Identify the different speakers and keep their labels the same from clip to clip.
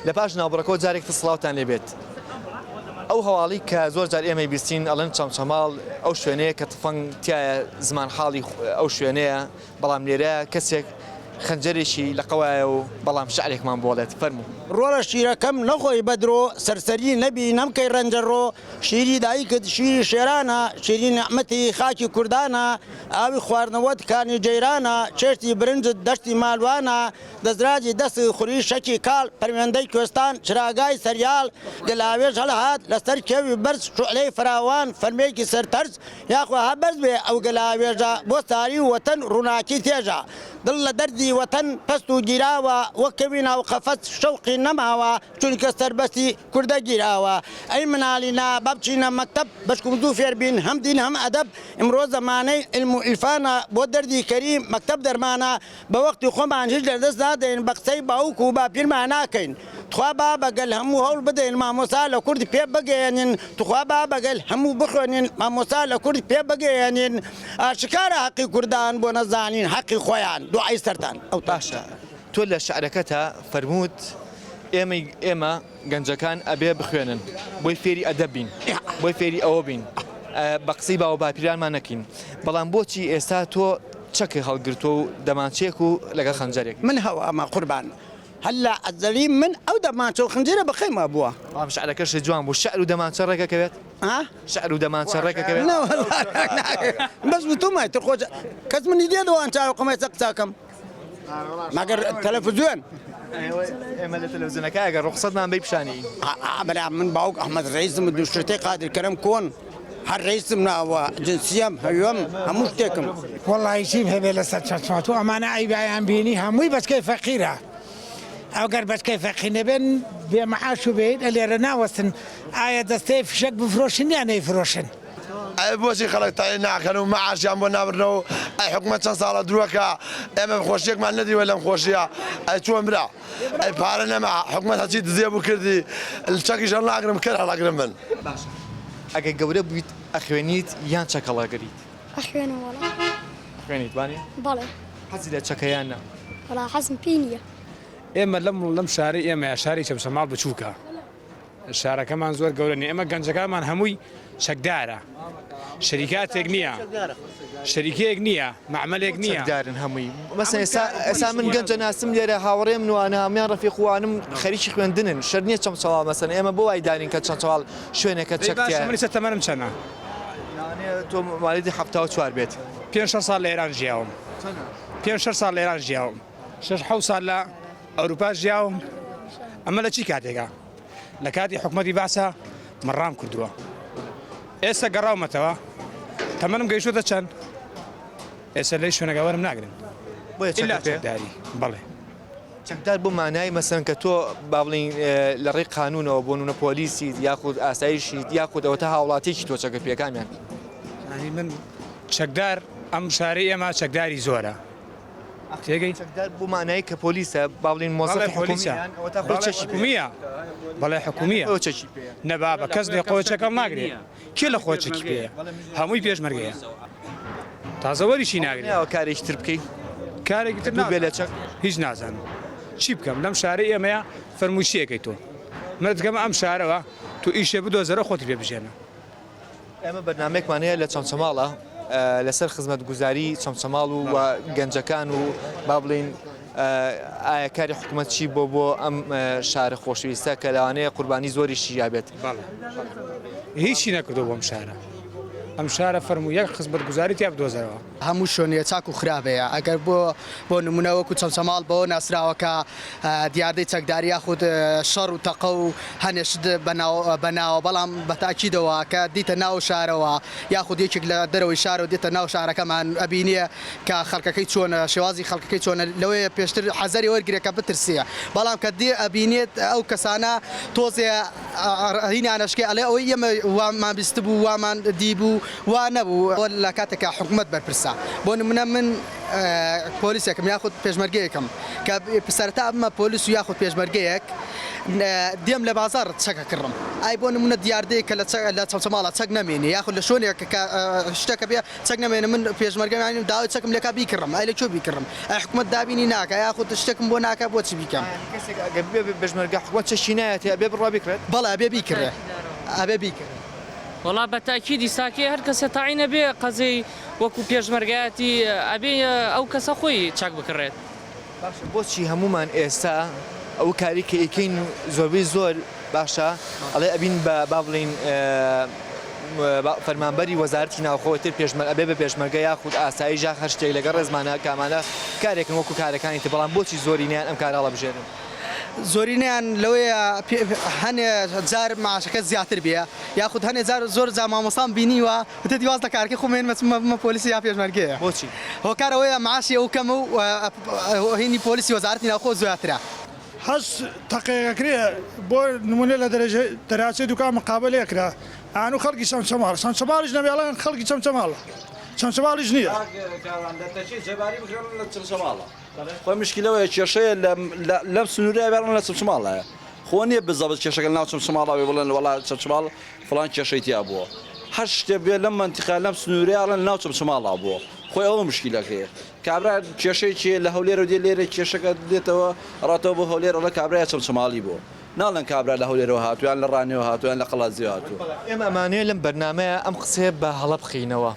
Speaker 1: لە پاش ناوبڕەکەەوە جارێک سڵاوتان لێبێت ئەو هەواڵی کە زۆر جار ئێمە بیستین ئەڵەن چەمچەماڵ ئەو شوێنەیە کە تفەنگ تایە زمان حاڵی ئەو شوێنەیە بەڵام لێرە کەسێک خەنجەرێکی لە قەوایە و بەڵام شعرێکمان بۆڵێت فەرموو
Speaker 2: ڕۆڵە شیرەکەم نەخۆی بەدرۆ سەرسەری نەبی نەمکەی ڕەنجەڕۆ شیری دایکت شیری شێرانە شیری نەحمەتی خاکی کوردانە ئاوی خواردنەوەت کانی جەیرانە چێشتی برنجت دەشتی مالوانە دەزراجی دەستی خوری شەکی کاڵ پەروێندەی کوێستان چراگای سەریال گەلاوێژ هەڵهات لەسەر کێوی بەرز شوعلەی فراوان فەرمێکی سەرتەرز یاخوا هەبەرز بێ ئەو گەلاوێژە بۆ ساری وەتەن ڕووناکی تێژە دڵ لە دەردی وەتەن پەست و گیراوە وەکەوی ناو قەفەت شەوقی نەماوە چونکە سەربەستی کوردە گیراوە ئەی مناڵینا با بچینە مەکتەب بەشکم دوو فێر بین هەم دین هەم ئەدەب ئمڕۆ زەمانەی علم و ئیلفانە بۆ دەردی کەریم مەکتەب دەرمانە بە وەختی خۆمان هیچ لەدەست نادەین بە قسەی باوک و باپیرمان ناکەین تخوا با بەگەل هەموو هەوڵ بدەین مامۆسا لە کوردی پێ بگەێنین تخوا با بەگەل هەموو بخوێنین مامۆسا لە کوردی پێ بگەێنین ئاشکارە حەقی کوردان بۆ نەزانین حەقی خۆیان دوعای سەرتان ئەو
Speaker 1: باشە تۆ لە شعرەکەتە فەرمووت ئێمە گەنجەکان ئەبێ بخوێنن بۆی فێری ئەدەب بین بۆی فێری ئەوە بین بە قسەی باوە باپیرانمان نەکەین بەڵام بۆچی ئێستا تۆ چەکی هەڵگرتۆ و دەمانچێک و لەگەڵ خەنجەرێک
Speaker 2: من هەوامە قوربان هەلا ئەزەلی من ئەو دەمانچە و خنجەرە بەخێمە بووە
Speaker 1: ئەم شعرەکەشی جوان بوو شعر و دەمانچە ڕێکەکەوێت شعر و دەمانچە ڕێکەکەوێت
Speaker 2: بەس تۆمای تر خۆ کەس منی دێدەوەوان چاوقمە قساکەم مەگەر تەلەڤیزیۆن
Speaker 1: ئێمە لە تەلەڤیزیۆنەکە ئەگەر ڕوخسەتمان بەی پیشانی
Speaker 2: بەلا من باوک ئەحمەد ڕئیسم دووشتەی قادرکەرم کۆن هەر ڕئیسم ناوە جنسیەم هەوێم هەموو شتێکم
Speaker 3: وەڵی چیم هەبێ لەسەر چەسمات و ئەمانە ئەیبایان بینی هەمووی بەچکەی فەقیرە ئەوگەر بەچکەی فەقی نەبێن بێمەعاش و بێت لێرە ناوەستن ئایا دەستەی فشک بفرۆشن یان نەیفرۆشن
Speaker 4: بۆچی خەڵک تاای ناکەن و مەعاشیان بۆ نابرنەوە ئەی حکومەت چەند ساڵە درووەکە ئێمە خۆشیێکمان نەدیوە لەم خۆشیە ئەی چۆن برا ئەی پارە نەما حکومەت هەچی دزیێ بوو کردی چەکیش هەڵ ناگرم کرد هەڵاگرم من
Speaker 1: ئەگەر گەورە بوویت ئەخوێنیت یان چەکەڵاگەریت
Speaker 5: ئەخوێنم وەڵا
Speaker 1: خوێنیت وانێ
Speaker 5: بەڵێ
Speaker 1: حەزی لە چەکەیانە
Speaker 5: وەڵا حەزم پێی نییە
Speaker 6: ئێمە لەم شاری ئێمە شاری چەمچەماڵ بچووکە شارەکەمان زۆر گەورە نیە ئێمە گەنجەکانمان هەمووی چەکدارە شەریکاتێک نییە شەریکەیەک نییە معمەلێک نییە
Speaker 1: دارن هەمووی مەسەن ئێستا من گەنجە ناسم لێرە هاوڕێم نوانە هەمیان ڕەفیقوانم خەریکی خوێندنن شەر نییە چەمچەڵاو مەسەن ئێمە بۆ وای دارین کە چەمچەڵ شوێنێکە چەکتیە
Speaker 6: منیسە تەمەنم چەنە
Speaker 1: تۆ ماڵێتی 74 بێت
Speaker 6: 5 ساڵ لە ئێران ژیاوم 5 ساڵ لە ئێران ژیاوم 6 ساڵ لە ئەوروپا ژیاوم ئەمە لە چی کاتێکە لە کاتی حکومەتی باسە مەڕام کردووە ئێستا گەڕاومەتەوە تەمەنم گەیشتوتە چەند ئێستا لەی شوێنەگەوەرم ناگرن
Speaker 1: بۆیە
Speaker 6: چەکداری بەڵێ
Speaker 1: چەکدار بۆ مانای مەسەن کە تۆ با بڵین لە ڕێی قانونەوە بۆ نونە پۆلیسیت یاخود ئاسایشیت یاخود ئەوەتە هاوڵاتێکی تۆ چەکە پێکامیان
Speaker 6: من چەکدار ئەم شاری ئێمە چەکداری زۆرە تێگەی
Speaker 1: چەکدار بۆ مانایی کە پۆلیسە با بڵین مۆزەفی
Speaker 6: حکومیە بەڵێ حکومیە نەبا بە کەس لێ قۆچەکەم ناگرێت کێ لە خۆچێکی پێەیە هەمووی پێشمەرگەیە تازەوەریشی ناگرێت
Speaker 1: کارێکی تر بکەیت
Speaker 6: کارێکی تر
Speaker 1: بێ لە چەک
Speaker 6: هیچ نازانم چی بکەم لەم شارەی ئێمەیە فەرمووشیەکەی تۆ منەتگەمە ئەم شارەوە تو ئیشێ بدۆزەرە خۆتی پێ بژێنە
Speaker 1: ئێمە بەرنامێکمان هەیە لە چەمچەماڵە لەسەر خزمەت گوزاری چەمچەماڵ و گەنجەکان و با بڵین ئایا کاری حکوومەت چی بۆ ئەم شارە خۆشەویستە کە لەوانەیە قوربانی زۆریشی یابێت
Speaker 6: هیچی نەکردو بۆم شارە ئەم شارە فەرموو یەک خزمەت گوزاری تیا بدۆزەرەوە
Speaker 7: هەموو شوێنێ چاک و خراپەیە ئەگەر بۆ نمونەوەکو چەمچەماڵ بۆ ناسراوەکە دیاردەی چەکداری یاخود شەڕ و تەقە و هەنێشت بەناوە بەڵام بەتاکیدەوە کە دیتە ناو شارەوە یاخود یەکێک لە دەرەوەی شارەوە دێتە ناو شارەکەمان ئەبینیە کە خەڵکەکەی چۆنە شێوازی خەڵکەکەی چۆنە لەوەیە پێشتر حەزەری وەرگێکە بترسیە بەڵام کە دێ ئەبینێت ئەو کەسانە تۆزێ هینانەشکێ ئەڵێ ئەوەی ئێمە وامان بیست بوو وامان دیبوو وا نەبوو لە کاتێکە حکوومەت بەرپرسە بۆ نمونە من پۆلیسێکم یاخود پێشمەرگەیەکم کە سەرتا بمە پۆلیس و یاخود پێشمەرگەیەک دێم لە بازار چەکە کڕم ئای بۆ نمونە دیاردەیە کە لە چەمچەماڵە چەک نامێنێ یاخود لە شوێنێک شتەکە بێ چەک نامێنە من پێشمەرگەمانیم داوای چەکم لەکە بیکڕم ئای لە چۆ بیکڕم ئای حکومەت دابینی ناکە یاخود شتێکم بۆ ناکە بۆچی بیکەم
Speaker 1: بێژمەرگە حکومەت چەشی نایەت ئەبێ بڕوا بکرێت
Speaker 7: بەڵێ ئەبێ بیکڕێ ئەبێ بیکڕێ
Speaker 8: وڵا بەتاکیدی ساکێ هەر کەسە تاعینە بێ قەزەی وەکو پێشمەرگایەتی ئەبێ ئەو کەسە خۆی چاک بکڕێت
Speaker 1: بۆچی هەمومان ئێستا ئەو کاری کە ئیکەین زۆربەی زۆر باشە ئەڵێ ئەبین بە با بڵین فەرمانبەری وەزارەتی ناوخۆوەتر ئەبێ بە پێشمەرگە یاخود ئاسایی ژاخ هەر شتێک لەگەڵ ڕێزمانە کامانە کارێکن وەکو کارەکانی تر بەڵام بۆچی زۆرینیان ئەم کارە هەڵەبژێرن
Speaker 7: زۆرینیان لەوەیە هەنێ جار معاشەکە زیاتر بێ یاخود هەنێ زۆر جا مامۆستان بینیوە وتە دیواز لە کارکی خۆمێن مە پۆلیسی یا پێشمەرگەیە
Speaker 1: بۆچی
Speaker 7: هۆکارەوەیە معاشی ئەو کەمە و هینی پۆلیسی وەزارەتی ناوخۆ زیاترە
Speaker 9: هەست تەقیەکرێ بۆ نمونە لە دەراچەی دوکان مقابلەیەکرا ئانو خەڵکی چەمچەماڵیش نەبێڵەن خەڵکی چەمچەماڵە چەمچەماڵیش نییە
Speaker 10: خۆی مشکلەوەی کێشەیە لەم سنوورە بێڕن لە چەمچەماڵایە خۆ نییە بزەبت کێشەکە ناو چەمچەماڵاوی بڵێن وڵا چەمچەماڵ فڵان کێشەی تیا بووە هەر شتێ بێ لەم منتیقا لەم سنووریاڵن ناو چەمچەماڵا بووە خۆی ئەوە مشکلەکەیە کابرا کێشەی چیە لە هەولێر و دێ لێرە کێشەکە دێتەوە ڕاتەوە بۆ هەولێر ئەڵە کابرای چەمچەماڵی بووە ناڵەن کابرا لە هەولێرەوە هاتویان لە ڕانیەوە هاتویان لە قەڵازیەوە هاتووە
Speaker 1: ئێمە ئەمانەیە لەم بەرنامەیە ئەم قسێ بە هەڵە بخینەوە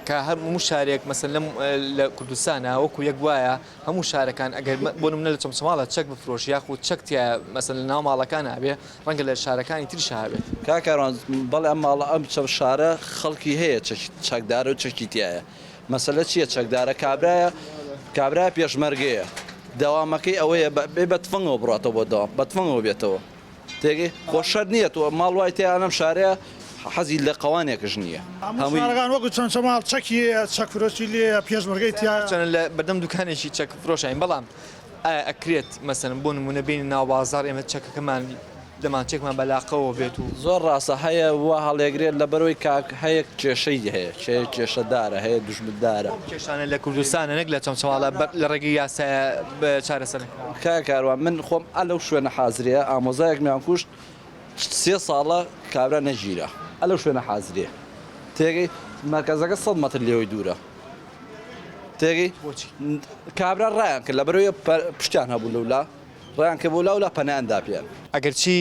Speaker 1: کە هەموو شارێک مەسەن لە کوردستانە وەکو یەک وایە هەموو شارەکان ئەگەر بۆ نمونە لە چەمچەماڵە چەک بفرۆش یاخود چەکتیە مەسەن لە ناو ماڵەکان هەبێ ڕەنگە لە شارەکانی تریش هەبێت
Speaker 10: کاکاران بەڵێ ئەم ماڵە ئەم شارە خەڵکی هەیە چەکدارە و چەکی تایە مەسەلە چییە چەکدارە کابرای پێشمەرگەیە داوامەکەی ئەوەیە بە تفەنگەوە بڕاتەوە بۆ داوام بە تفەنگەوە بێتەوە تێگەی خۆشەر نییە تۆ ماڵ وای تیانەم شارەیە حەزی لە قەوانێکش نییە
Speaker 9: هەموویان وەکو چەمچەماڵ چەکی چەک فرۆشی لێ پێشمەرگەی تیا
Speaker 1: لە بەردەم دوکانێکی چەک فرۆشین بەڵام ئەکرێت مەسەن بۆ نمونە بینی ناو بازار ئێمە چەکەکەمان دەمانچێکمان بەلاقەوە بێت و
Speaker 10: زۆر ڕاستە هەیە وا هەڵێگرێت لە بەرەوەی کاک هەیە کێشەی هەیە کێشەدارە هەیە دوژمندارە
Speaker 1: کێشانە لە کوردستانە نەک لە چەمچەماڵە لە ڕێگەی یاسایە چارەسەر
Speaker 10: کاکاروان من خۆم ئەلەو شوێنە حازریە ئامۆزایەکمیان کوشت 3 ساڵە کابرا نەژیرە ئەلەو شوێنە حازریە تێگەی مرکزەکە 100 مەتر لێوەی دوورە تێگەی کابرا ڕایان کرد لە بەرەوەی پشتیان هەبوو لەولا ڕیان کە بۆ لاولا پەنایان داپیان
Speaker 1: ئەگەرچی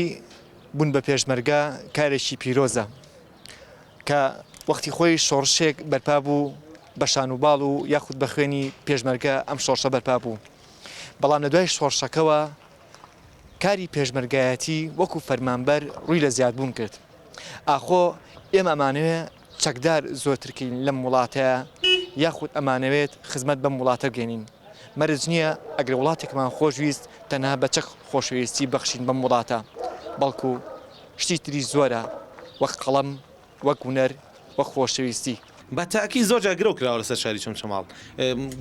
Speaker 1: بوون بە پێشمەرگە کارێکی پیرۆزە کە وەختی خۆی شۆڕشێک بەرپا بوو بە شانوباڵ و یاخود بە خوێنی پێشمەرگە ئەم شۆڕشە بەرپا بوو بەڵام لە دوای شۆڕشەکەوە کاری پێشمەرگایەتی وەکو فەرمانبەر ڕووی لە زیادبوون کرد ئاخۆ ئێمە ئەمانەوێت چەکدار زۆرترکەین لەم وڵاتەیە یاخود ئەمانەوێت خزمەت بەم وڵاتە بگەێنین مەرج نییە ئەگەر وڵاتێکمان خۆشویست تەنها بە چەک خۆشەویستی بەخشین بەم وڵاتە بەڵکو شتی تری زۆرە وەک قەڵەم وەک هونەر وەک خۆشەویستی
Speaker 11: بە تاکی زۆر جاگرە و کراوە لەسەر شاری چەمچەماڵ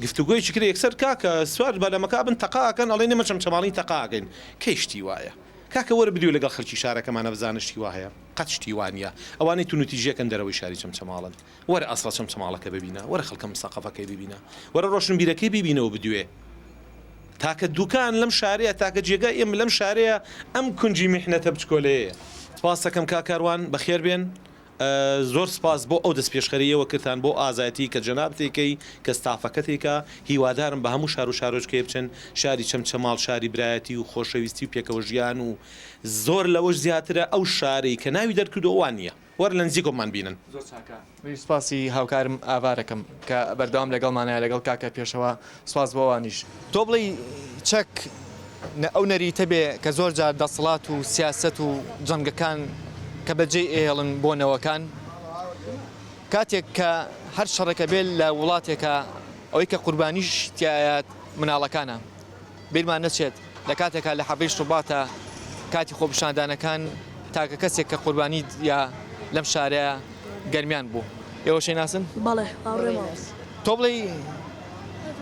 Speaker 11: گفتوگۆیی کرد یەکسەر کاکە سوار بەلەمەکە بن تەقاکەن ئەڵێ نەمە چەمچەماڵی تەقاکەین کەی شتی وایە کاکە وەرە بدیو لەگەڵ خەڵکی شارەکەمانە بزانە شتی وایە قەت شتی وانە ئەوانەی تونوتیژەکەن دەرەوەی شاری چەمچەماڵن وەرە ئەسڵە چەمچەماڵەکە ببینە وەرە خەڵکەم سەقەفەکەی ببینە وەرە ڕۆشنبیرەکەی ببینەوە بدوێ تاکە دوکان لەم شارەیە تاکە جێگە ئێمە لەم شارەیە ئەم کونجی میحنەتە بچکۆلەیە سپاس دەکەم کاکاروان بەخێر بێن زۆر سپاس بۆ ئەو دەست پێشخەریەوە کردان بۆ ئازایەتی کە جەنابتێکەی کە ستافەکەتێکە هیوادارم بە هەموو شار و شارۆچکێ بچن شاری چەمچەماڵ شاری برایەتی و خۆشەویستی و پێکەوە ژیان و زۆر لەوەش زیاترە ئەو شارەی کە ناوی دەرکردووان نییە وەرە لە نزیکۆمان بینن
Speaker 1: سپاسی هاوکارم ئاوارەکەم کە بەردەوام لەگەڵمانایە لەگەڵ کاکە پێشەوە سپاس بۆوانیش تۆ بڵی چەک ئەو نەریتە بێ کە زۆر جار دەسەڵات و سیاست و جەنگەکان کە بەجێ ئێڵن بۆنەوەکان کاتێک کە هەر شەڕێکە بێت لە وڵاتێکە ئەوەی کە قوربانیش تایەت مناڵەکانە بیرمان نەچێت لە کاتێکە لە حەبەی شوباتە کاتی خۆپشاندانەکان تاکە کەسێک کە قوربانی یا لەم شارەیە گەرمیان بوو ئێوە شەی ناسن؟
Speaker 5: بەڵێ
Speaker 1: تۆ بڵێ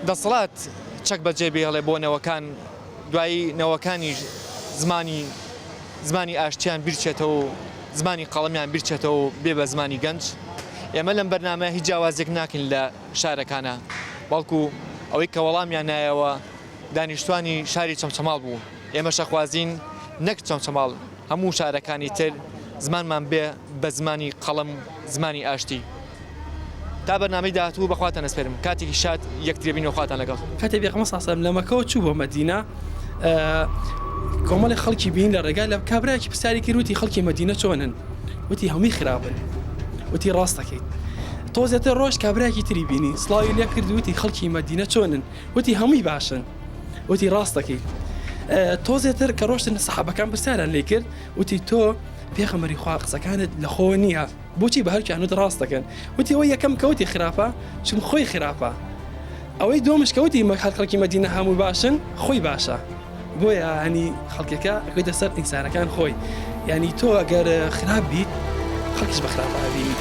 Speaker 1: دەسەڵات چەک بەجێ بێڵێ بۆ نەوەکان دوایی نەوەکانی زمانی ئاشتیان بیرچێتەوە زمانی قەڵەمیان بیرچێتەوە بێ بە زمانی گەنج ئێمە لەم بەرنامە هیچ جیاوازێک ناکەین لە شارەکانە بەڵکو ئەوەی کە وەڵامیان نایەوە دانیشتوانی شاری چەمچەماڵ بوو ئێمە شەخوازین نەک چەمچەماڵ هەموو شارەکانی تر زمانمان بێ بە زمانی قەڵەم زمانی ئاشتی تا بەرنامەی داهاتوو بەخواتان ئەسپێرم کاتێکی شاد یەکترێ بینەوە خواتان لەگەڵ
Speaker 12: کاتێ پێغەمبەر صلی الله علیه و سلم لە مەکە چوو بۆ مەدینە کۆمەڵی خەڵکی بین لە ڕێگا لە کابراایکی پرسیاری کرد وتی خەڵکی مەدینە چۆنن وتی هەمووی خراپن وتی ڕاست دەکەیت تۆزێتە ڕۆژ کابراایکی تری بینی سڵاوی لێ کرد وتی خەڵکی مەدینە چۆنن وتی هەمووی باشن وتی ڕاست دەکەیت تۆزێتر کە ڕۆشتن سەحابەکان پرسیاریان لێ کرد وتی تۆ پێغەمبەری خوا قسەکانت لە خۆ نییە بۆچی بە هەرکیانت ڕاست دەکەن وتی ئەوە یەکەم کەوتی خراپە چون خۆی خراپە ئەوەی دۆمش کەوتی خەڵکی مەدینە هەموو باشن خۆی باشە بۆیە هەنی خەڵکەکە ئەگوێتە سەر ئینسانەکان خۆی یعنی تۆ ئەگەر خراپ بیت خەڵکیش بە خراپە بینی